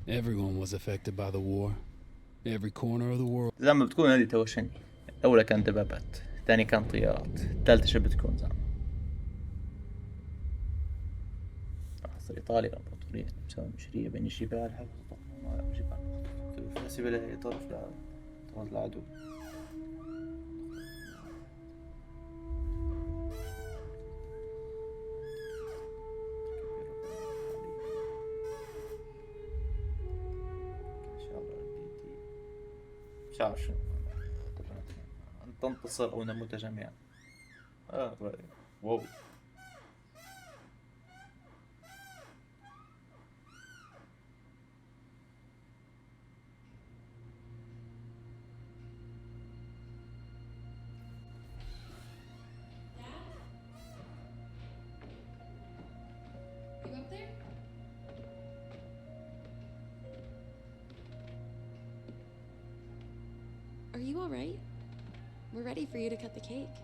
Everyone was affected by the war. Every corner of the world. زي ما بتكون هذه توشني. الأولى كان دبابات، الثاني كان طيارات، الثالثة شو بتكون زعما؟ إيطاليا الإمبراطورية مسوي مشرية بين الجبال حفظ جبال حسب لها طرف العدو. مش عارف شو أن تنتصر أو نموت جميعا. واو. Are you all right? We're ready for you to cut the cake.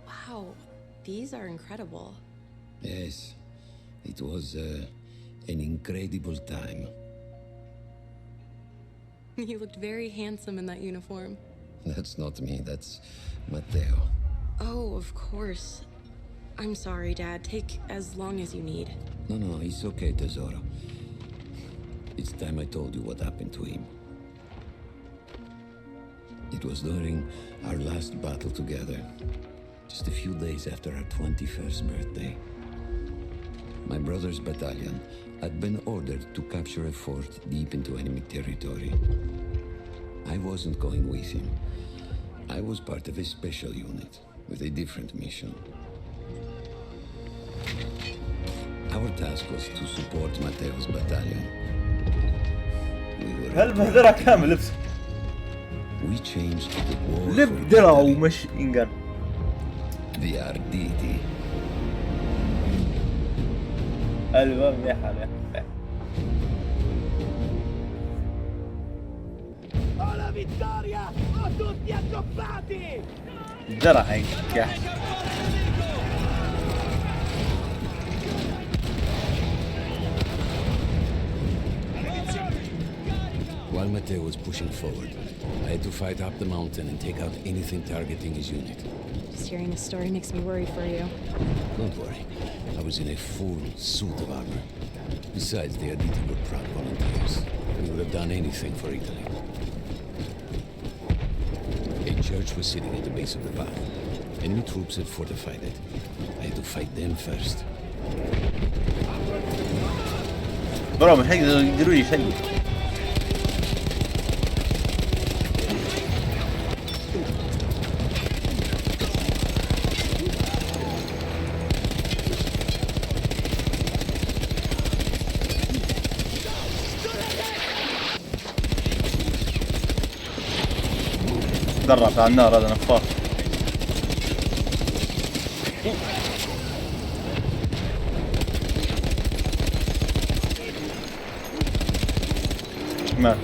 Wow, these are incredible. Yes, it was an incredible time. You looked very handsome in that uniform. That's not me, that's Matteo. Oh, of course. I'm sorry, Dad. Take as long as you need. No, it's okay, Tesoro. It's time I told you what happened to him. It was during our last battle together, just a few days after our 21st birthday. My brother's battalion had been ordered to capture a fort deep into enemy territory. I wasn't going with him. I was part of a special unit with a different mission. Our task was to support Matteo's battalion. هل بهدرة كامل لبس؟ We changed the war لب درع ومش إنجان. The Arditi. ألوان ميحة. La vittoria! O tutti accoppiati! درع هيك. While Matteo was pushing forward, I had to fight up the mountain and take out anything targeting his unit. Just hearing the story makes me worry for you. Don't worry, I was in a full suit of armor. Besides, the Arditi were proud volunteers. We would have done anything for Italy. A church was sitting at the base of the path. Enemy troops had fortified it. I had to fight them first. برو مش هيقدروا يشيلوا. درعت على النار هذا نفاخ. مات.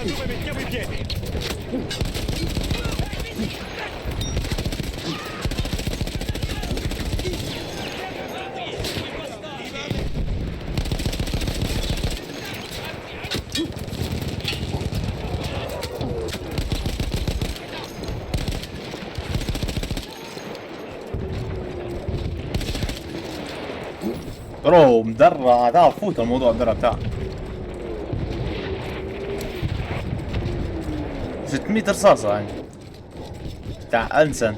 Dove mettiamo i piedi? برو مدرع تعال فوت الموضوع الدرع بتاعه 600 رصاصة يعني بتاع انسان.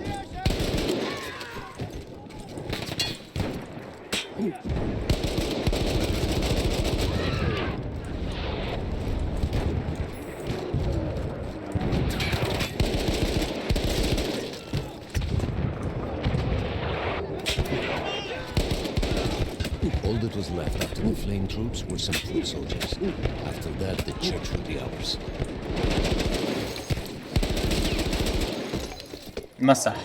All that was left after the fleeing troops were some foot soldiers. After that, the church would be ours. مسح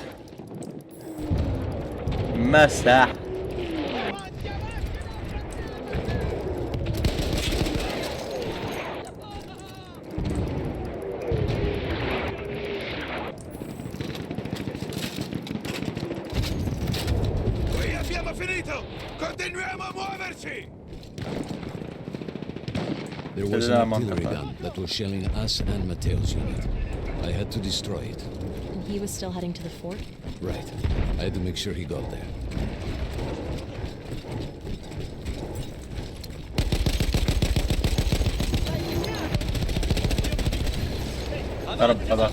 مسح. Qui abbiamo finito! Continuiamo a muoverci! There was an artillery gun that was shelling us and Matteo's unit. I had to destroy it. And he was still heading to the fort? Right. I had to make sure he got there. ضرب فضاء.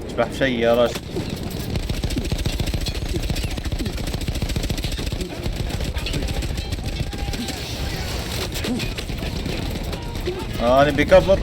اشبح شيء يا رجل. انا بكفر.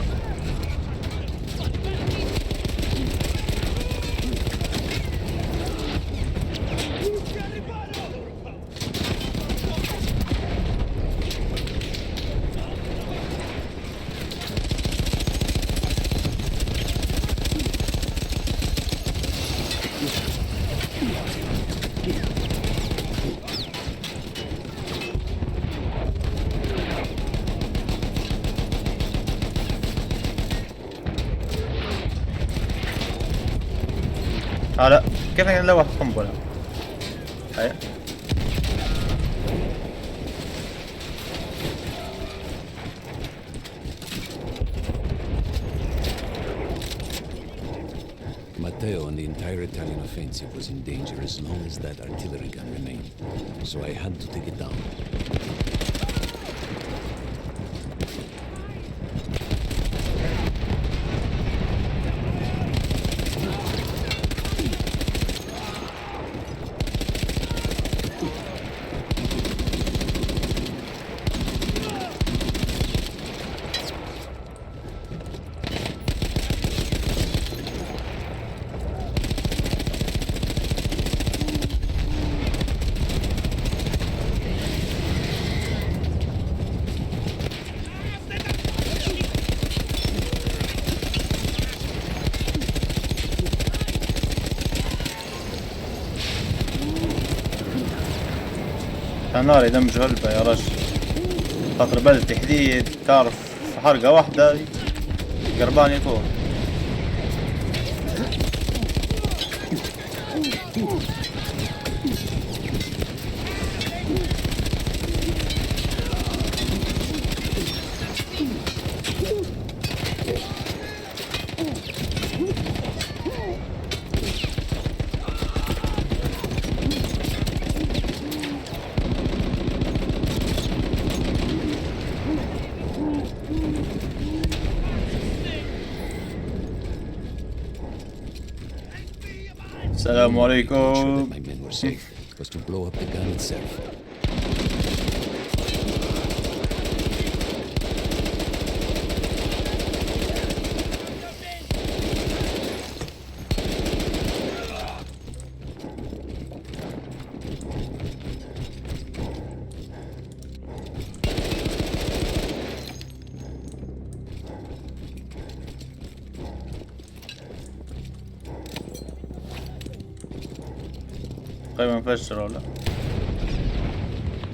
لا كيف نلوح قنبلة؟ هاي Matteo and the entire Italian offensive was in danger as long as that artillery gun remained. So I had to take it down. نار يدمج هلبة يا رجل. خاطر بلد تحديد تعرف حرقة واحدة قربان يكون. السلام عليكم. My men were safe was to blow up the gun itself. قيمة مفجرة ولا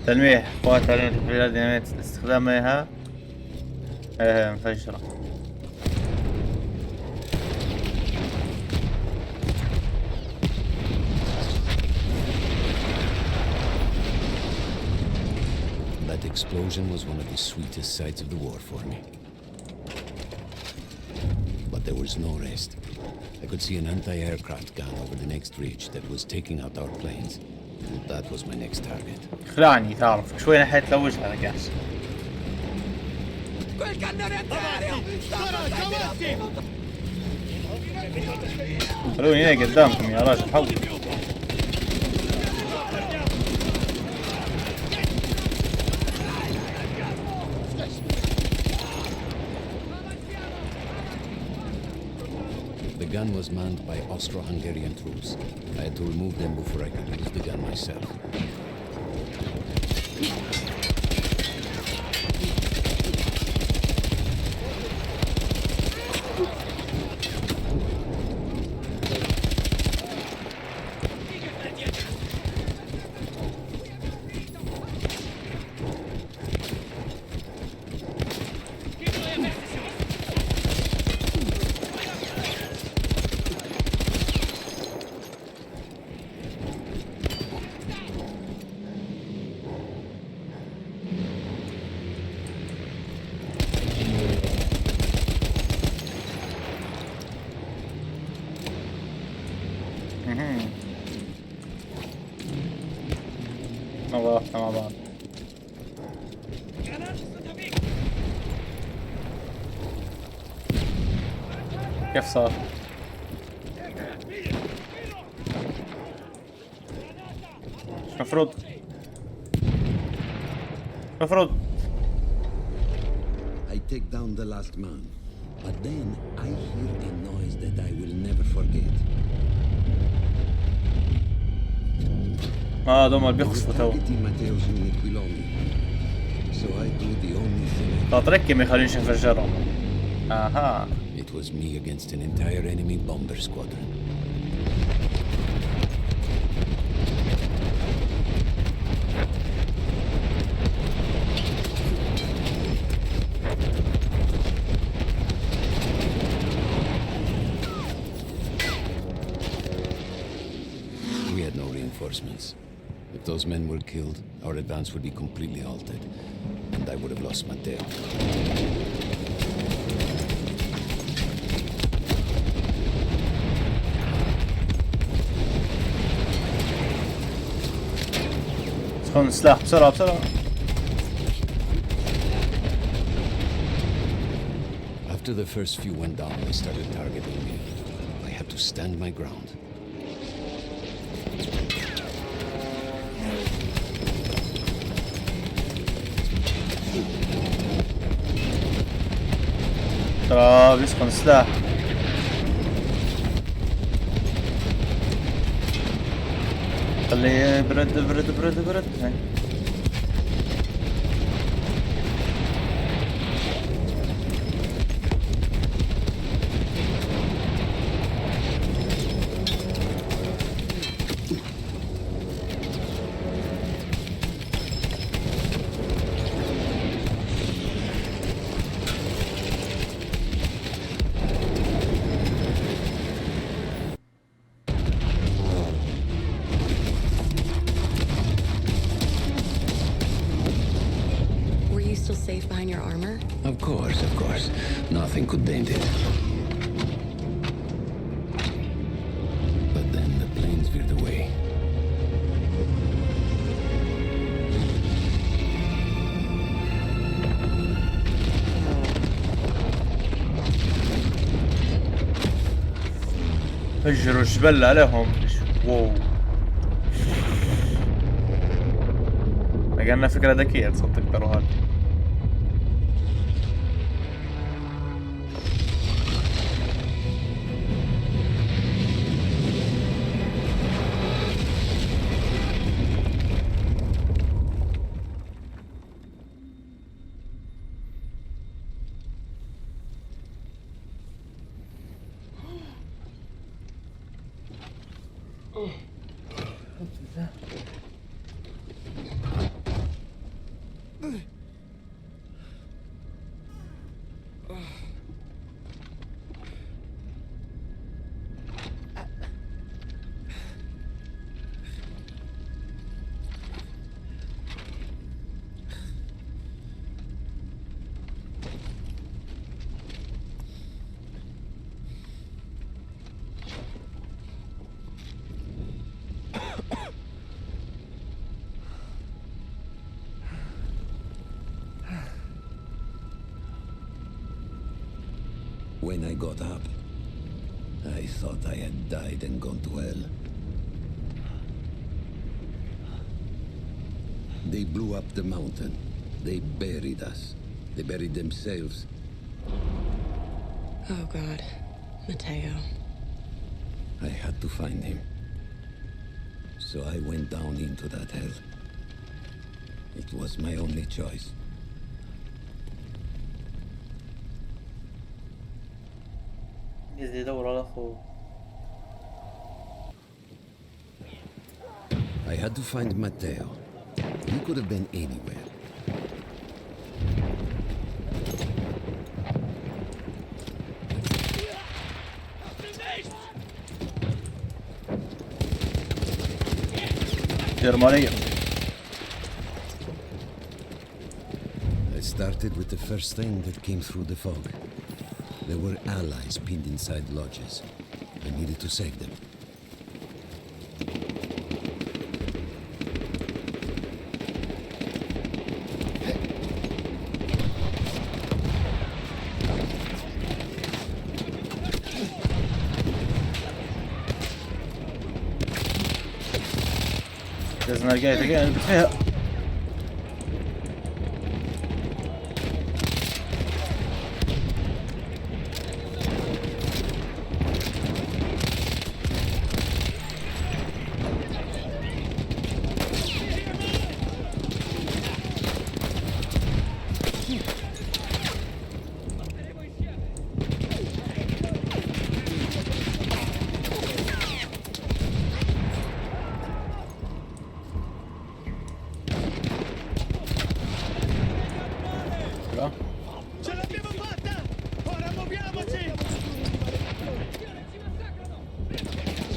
تلميح قوات تعليمات الفيلد نهاية استخدامها مفجرة. That explosion was one of the sweetest sights of the war for me. But there was no rest. I could see an anti-aircraft gun over the next ridge that was taking out our planes. And that was my next target. خلعني تعرف شوي ناحية لوجهها رجعت. Quel cannone a terra! خلوني هنا قدامكم يا راجل حول. The gun was manned by Austro-Hungarian troops. I had to remove them before I could use the gun myself. والله احنا مع بعض. كيف صار؟ مفروض I take down the last man, but then I hear a noise that I will never forget. دوما اللي بيخصفوا تو. So I do the only thing. تركي ما يخلينيش انفجرهم. اها. It was me against an entire enemy bomber squadron. We had no reinforcements. If those men were killed, our advance would be completely halted, and I would have lost Matteo. سخن السلاح بسرعة بسرعة. After the first few went down, they started targeting me. I had to stand my ground. ترى بيسخن السلاح. خليه برد برد برد برد. Safe behind your armor? Of course, of course. Nothing could dent it. But then the planes veered away. فجروا الجبل عليهم. واو. لقينا فكرة ذكية تصدق ترى هذا. When I got up, I thought I had died and gone to hell. They blew up the mountain. They buried us. They buried themselves. Oh God, Matteo. I had to find him. So I went down into that hell. It was my only choice. قصدي يدور على اخوه. I had to find Matteo. He could have been anywhere. جرمانية. I started with the first thing that came through the fog. There were allies pinned inside lodges. I needed to save them. لازم ارجع دقيقة فيها. Ce l'abbiamo fatta! Ora muoviamoci!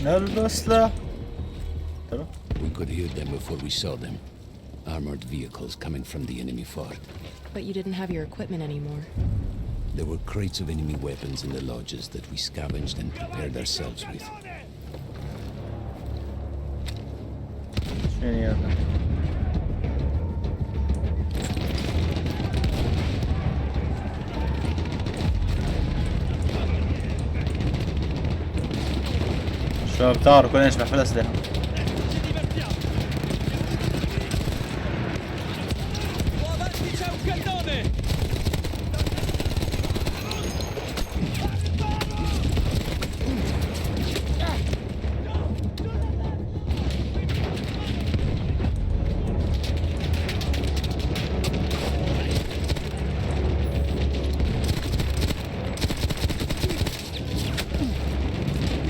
نلبس له. ترى We could hear them before we saw them. Armored vehicles coming from the enemy fort. But you didn't have your equipment anymore. There were crates of enemy weapons in the lodges that we scavenged and prepared ourselves with. شنو هذا؟ شباب تعرفوا كلنا نشبح في الأسلحة.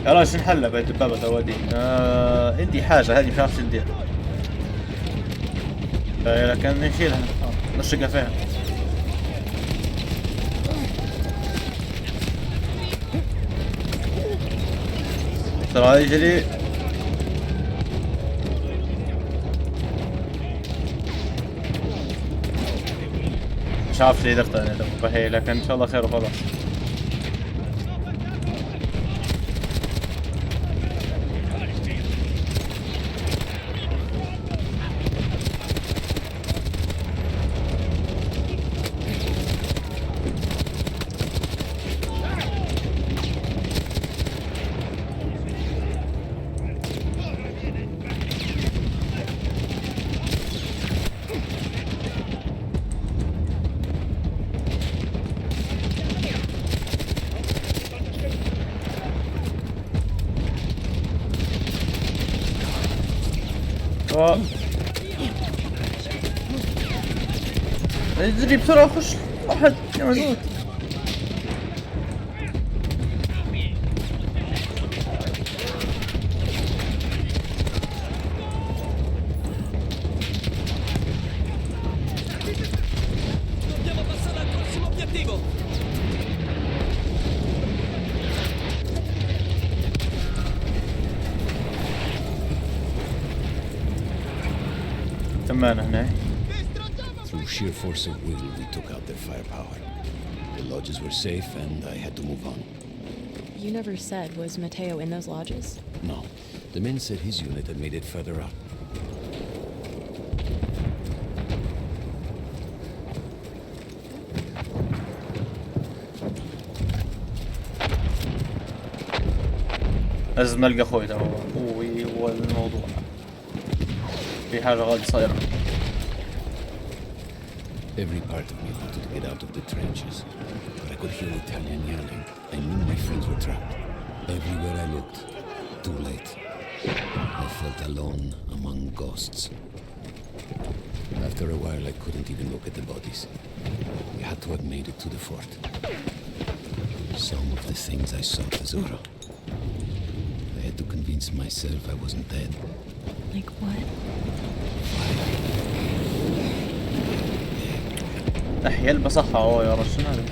يا راجل شو نحلها بهاي الدبابة توادي؟ عندي حاجة هذه مش عارف شو ندير. لكن نشيلها نشقها فيها. ترى يجري مش عارف شو قدرت انا بهي، لكن ان شاء الله خير وخلاص. اجري بسرعة خش واحد يا مزود. تمام هنا. Through sheer force of will, we took out their firepower. The lodges were safe, and I had to move on. You never said, was Matteo in those lodges? No, the men said his unit had made it further up. لازم نلقى اخوي ترى هو الموضوع. في حاجة غلط صايرة. Every part of me wanted to get out of the trenches, but I could hear Italian yelling. I knew my friends were trapped. Everywhere I looked, too late. I felt alone among ghosts. After a while, I couldn't even look at the bodies. We had to have made it to the fort. Some of the things I saw, Tesoro. I had to convince myself I wasn't dead. Like what? أحيال بصحة يا رجل شنو هذا؟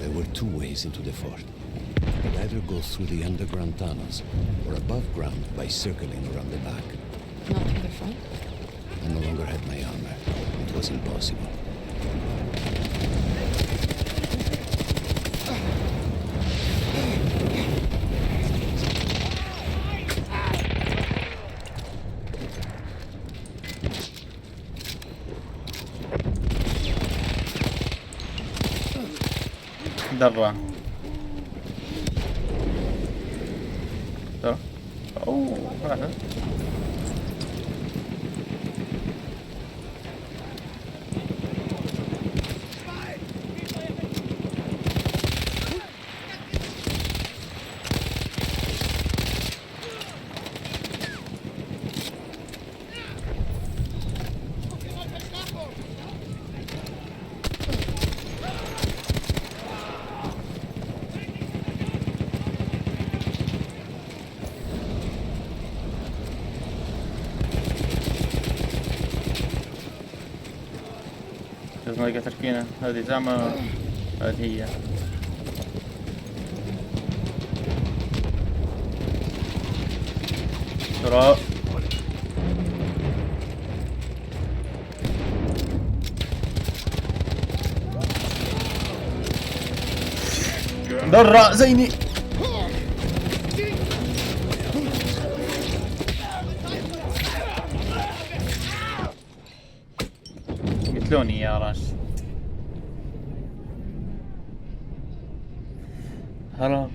There were two ways into the fort. You could either go through the underground tunnels or above ground by circling around the back. Not through the front? I no longer had my armor. It was impossible. درة. اوه فعلا. لازم نلقى تركينة هذه زعمة هذه هي ترى درة زيني قتلوني يا راش هرب